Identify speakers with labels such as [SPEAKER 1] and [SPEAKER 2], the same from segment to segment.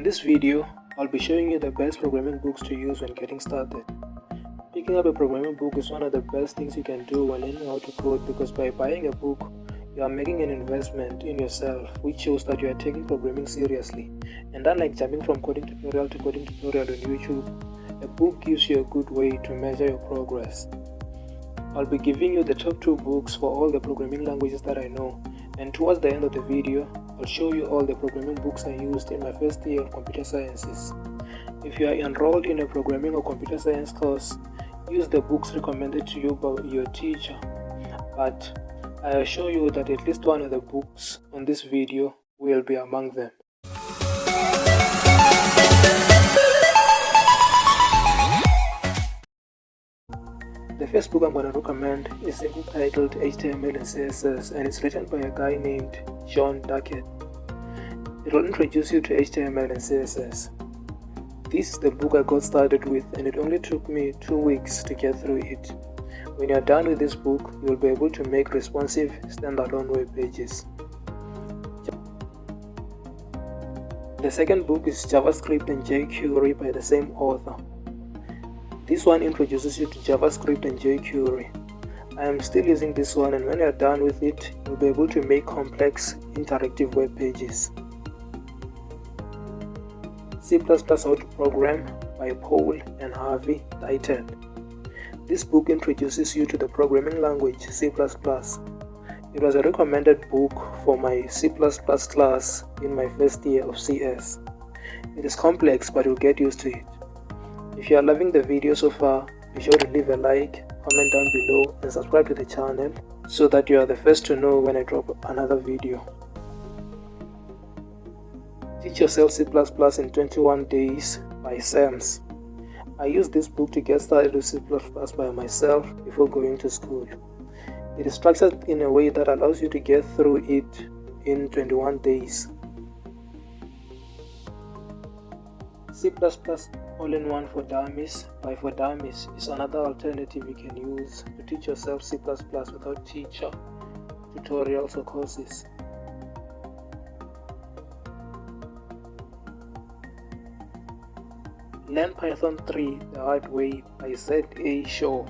[SPEAKER 1] In this video, I'll be showing you the best programming books to use when getting started. Picking up a programming book is one of the best things you can do when learning how to code, because by buying a book, you are making an investment in yourself, which shows that you are taking programming seriously. And unlike jumping from coding tutorial to coding tutorial on YouTube, a book gives you a good way to measure your progress. I'll be giving you the top 2 books for all the programming languages that I know, and towards the end of the video, I'll show you all the programming books I used in my first year of computer sciences. If you are enrolled in a programming or computer science course, use the books recommended to you by your teacher, but I assure you that at least one of the books on this video will be among them. The first book I'm going to recommend is a book titled HTML and CSS, and it's written by a guy named Jon Duckett. It will introduce you to HTML and CSS. This is the book I got started with, and it only took me 2 weeks to get through it. When you're done with this book, you'll be able to make responsive standalone web pages. The second book is JavaScript and jQuery by the same author. This one introduces you to JavaScript and jQuery. I am still using this one, and when you're done with it, you'll be able to make complex interactive web pages. C++ How to Program by Paul and Harvey Daitel. This book introduces you to the programming language C++. It was a recommended book for my C++ class in my first year of CS. It is complex, but you'll get used to it. If you are loving the video so far, be sure to leave a like, comment down below, and subscribe to the channel so that you are the first to know when I drop another video. Teach Yourself C++ in 21 Days by Sams. I used this book to get started with C++ by myself before going to school. It is structured in a way that allows you to get through it in 21 days. C++ All-in-One for Dummies by For Dummies is another alternative you can use to teach yourself C++ without teacher, tutorials or courses. Learn Python 3 the Hard Way by Z.A. Shaw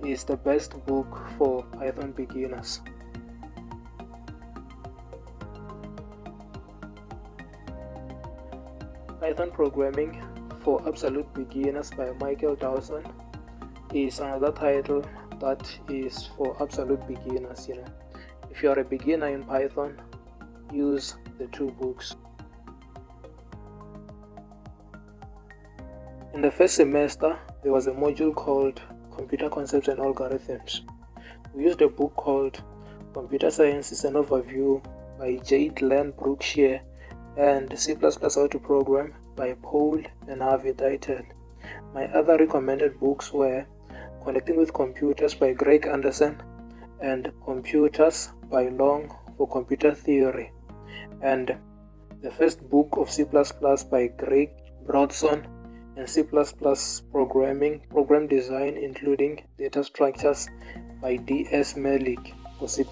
[SPEAKER 1] is the best book for Python beginners. Python Programming for Absolute Beginners by Michael Dawson is another title that is for absolute beginners. If you are a beginner in Python, use the 2 books. In the first semester, there was a module called Computer Concepts and Algorithms. We used a book called Computer Science is an Overview by J. Brookshire and C++ How to Program by Paul and Harvey Daitel. My other recommended books were Connecting with Computers by Greg Anderson and Computers by Long for Computer Theory, and the first book of C++ by Greg Broadson, and C++ Program Design including Data Structures by D.S. Malik for C++.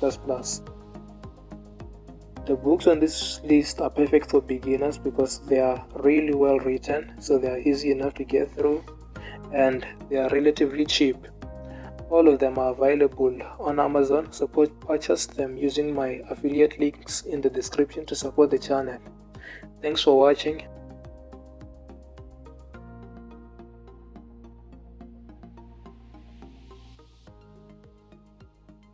[SPEAKER 1] The books on this list are perfect for beginners because they are really well written, so they are easy enough to get through, and they are relatively cheap. All of them are available on Amazon, so purchase them using my affiliate links in the description to support the channel. Thanks for watching.